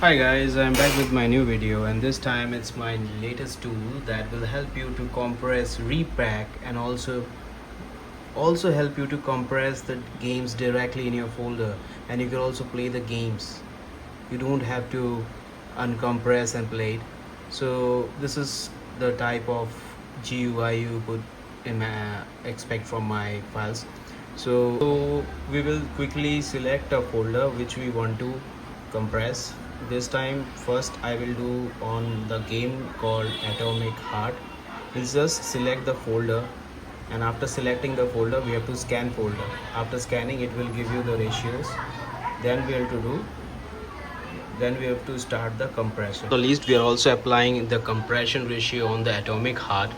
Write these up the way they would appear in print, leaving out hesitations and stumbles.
Hi guys, I'm back with my new video, and this time it's my latest tool that will help you to compress repack and also help you to compress the games directly in your folder, and you can also play the games. You don't have to uncompress and play it. So this is the type of GUI you could expect from my files. So we will quickly select a folder which we want to compress. This time first I will do on the game called Atomic Heart. We'll just select the folder, and after selecting the folder we have to scan folder. After scanning, it will give you the ratios. Then we have to start the compression. So least we are also applying the compression ratio on the Atomic Heart.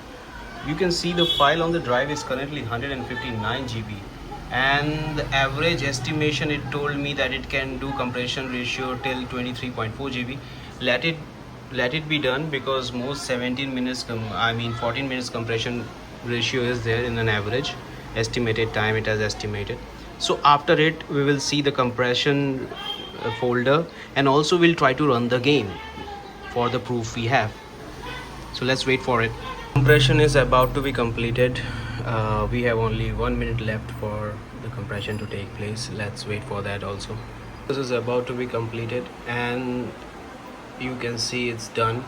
You can see the file on the drive is currently 159 GB, and the average estimation, it told me that it can do compression ratio till 23.4 GB. Let it be done, because most 17 minutes 14 minutes compression ratio is there in an average estimated time it has estimated. So after it we will see the compression folder, and also we'll try to run the game for the proof we have. So let's wait for it. Compression is about to be completed. We have only 1 minute left for the compression to take place. Let's wait for that also. This is about to be completed, and you can see it's done.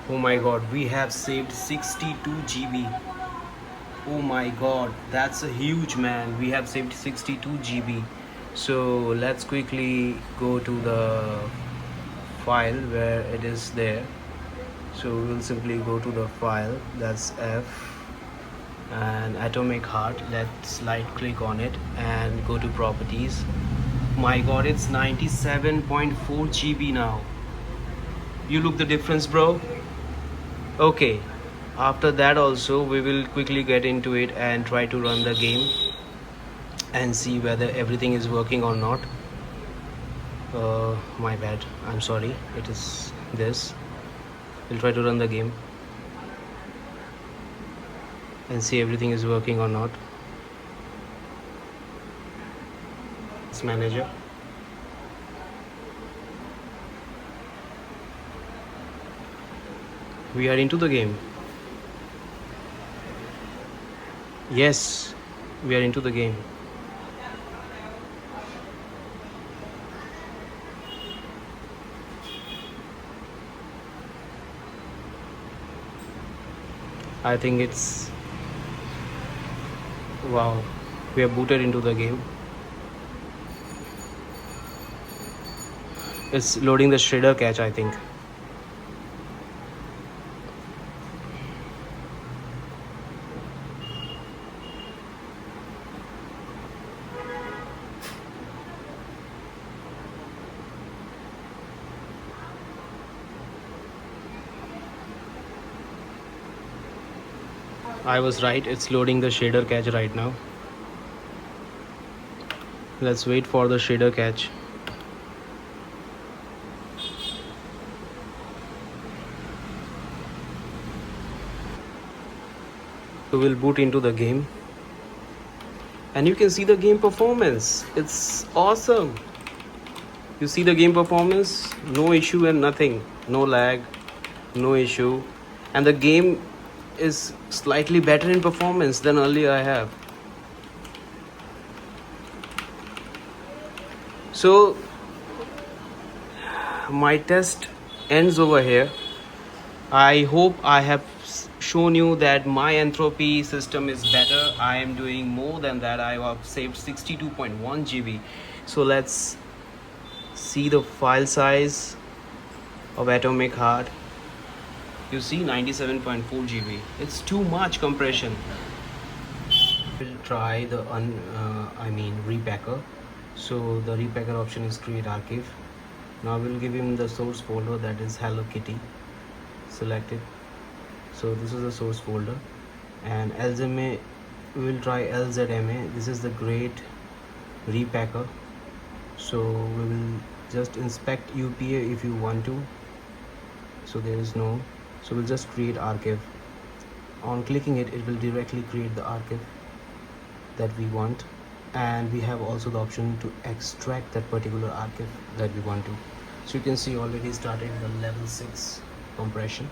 Oh my god, we have saved 62 GB. Oh my god, that's a huge, man. We have saved 62 GB. So let's quickly go to the file where it is there. So we will simply go to the file, that's F and Atomic Heart. Let's right click on it and go to properties. My god, it's 97.4 GB now. You look the difference, bro. Okay, after that also we will quickly get into it and try to run the game and see whether everything is working or not. My bad, I'm sorry, it is this. We'll try to run the game and see everything is working or not. It's manager. We are into the game. Yes, we are into the game. I think it's wow, we are booted into the game. It's loading the shader cache, I think. I was right, it's loading the shader cache right now. Let's wait for the shader cache. So we'll boot into the game, and you can see the game performance. It's awesome. You see the game performance, no issue and nothing, no lag, no issue, and the game is slightly better in performance than earlier I have. So my test ends over here. I hope I have shown you that my entropy system is better. I am doing more than that. I have saved 62.1 GB. So let's see the file size of Atomic Heart. You see 97.4 GB. It's too much compression. We'll try the Repacker. So the Repacker option is create archive. Now we'll give him the source folder, that is Hello Kitty. Select it. So this is the source folder, and LZMA, we will try LZMA. This is the great Repacker. So we will just inspect UPA if you want to. So there is no. So we'll just create archive. On clicking it, it will directly create the archive that we want, and we have also the option to extract that particular archive that we want to. So you can see already started the level 6 compression.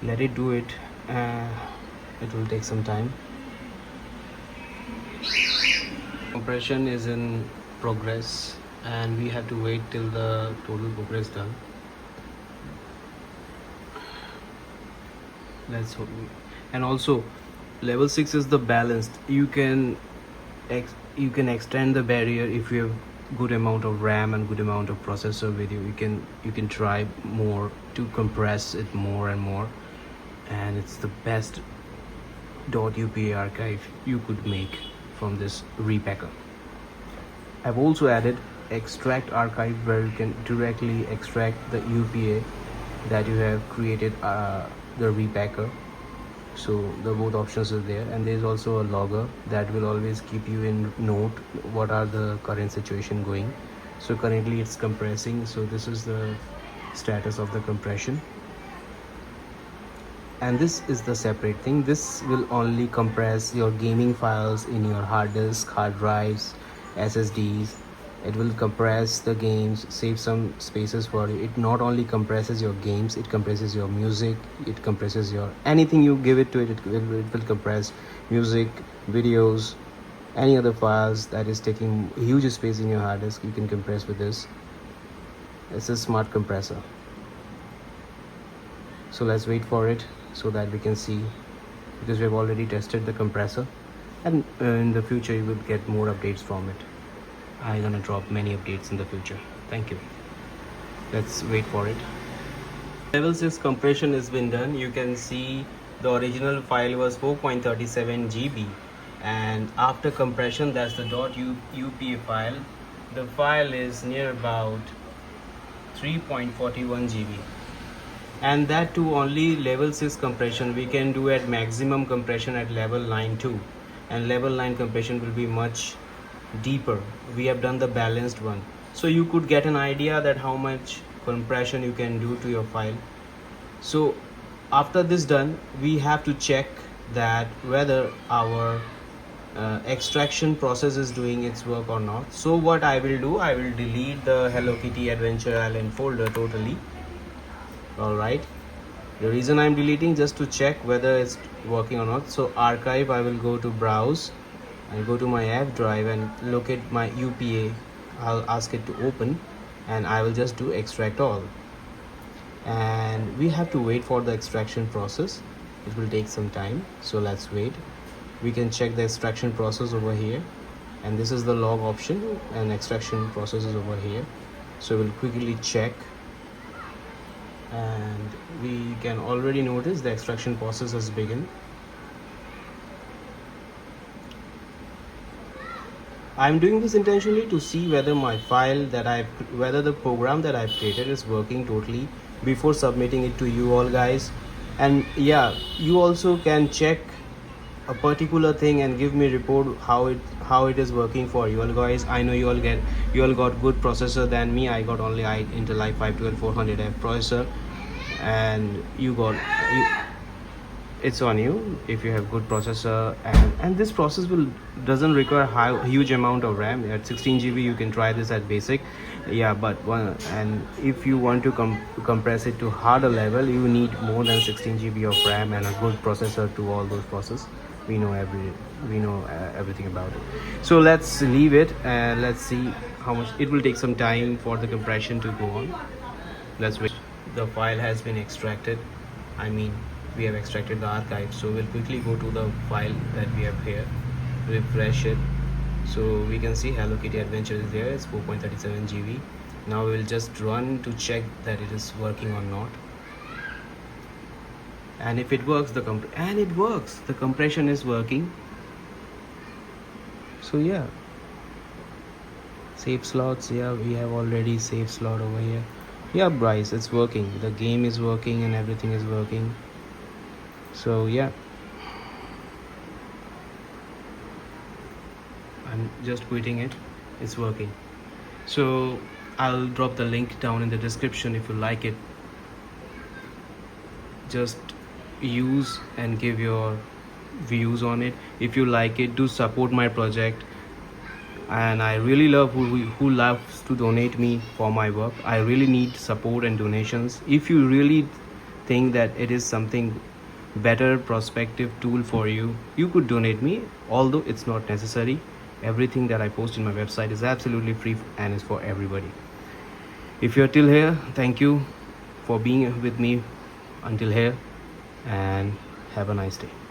Let it do it. It will take some time. Compression is in progress and we have to wait till the total progress done. Let's hope. And also level 6 is the balanced. You can extend the barrier if you have good amount of RAM and good amount of processor video. You can try more to compress it more and more, and it's the best .upa archive you could make from this repacker. I've also added extract archive where you can directly extract the UPA that you have created the repacker. So the both options are there, and there's also a logger that will always keep you in note what are the current situation going. So currently it's compressing, so this is the status of the compression. And this is the separate thing. This will only compress your gaming files in your hard disk, hard drives, SSDs. It will compress the games, save some spaces for you. It not only compresses your games, it compresses your music, it compresses your anything you give it to it. It will compress music, videos, any other files that is taking huge space in your hard disk. You can compress with this. It's a smart compressor. So let's wait for it so that we can see, because we have already tested the compressor, and in the future you will get more updates from it. I'm gonna drop many updates in the future. Thank you. Let's wait for it. Level 6 compression has been done. You can see the original file was 4.37 GB, and after compression, that's the .upa file. The file is near about 3.41 GB. And that too only level 6 compression. We can do at maximum compression at level 9 too, and level 9 compression will be much deeper. We have done the balanced one, so you could get an idea that how much compression you can do to your file. So after this done, we have to check that whether our extraction process is doing its work or not. So what I will do, I will delete the Hello Kitty Adventure Island folder totally. Alright, the reason I'm deleting, just to check whether it's working or not. So archive, I will go to browse and go to my F drive and locate my UPA. I'll ask it to open, and I will just do extract all. And we have to wait for the extraction process. It will take some time, so let's wait. We can check the extraction process over here, and this is the log option, and extraction process is over here. So we'll quickly check, and we can already notice the extraction process has begun. I'm doing this intentionally to see whether my file that whether the program that I've created is working totally before submitting it to you all guys. And yeah, you also can check a particular thing and give me report how it is working for you all guys. I know you all got good processor than me. I got only Intel i5 12400F processor, and it's on you if you have good processor, and this process doesn't require huge amount of RAM. At 16 GB you can try this at basic, yeah, but and if you want to compress it to harder level, you need more than 16 GB of RAM and a good processor to all those processes. We know everything about it. So let's leave it and let's see how much it will take. Some time for the compression to go on. Let's wait. The file has been extracted. We have extracted the archive, so we'll quickly go to the file that we have here, refresh it, so we can see Hello Kitty Adventure is there. It's 4.37 GB. Now we'll just run to check that it is working or not, and if it works, the compression is working. So yeah, save slots, yeah, we have already saved slot over here. Yeah, Bryce, it's working, the game is working and everything is working. So yeah, I'm just quitting it. It's working. So I'll drop the link down in the description. If you like it, just use and give your views on it. If you like it, do support my project. And I really love who loves to donate me for my work. I really need support and donations. If you really think that it is something better prospective tool for you, you could donate me, although it's not necessary. Everything that I post in my website is absolutely free and is for everybody. If you're till here, thank you for being with me until here, and have a nice day.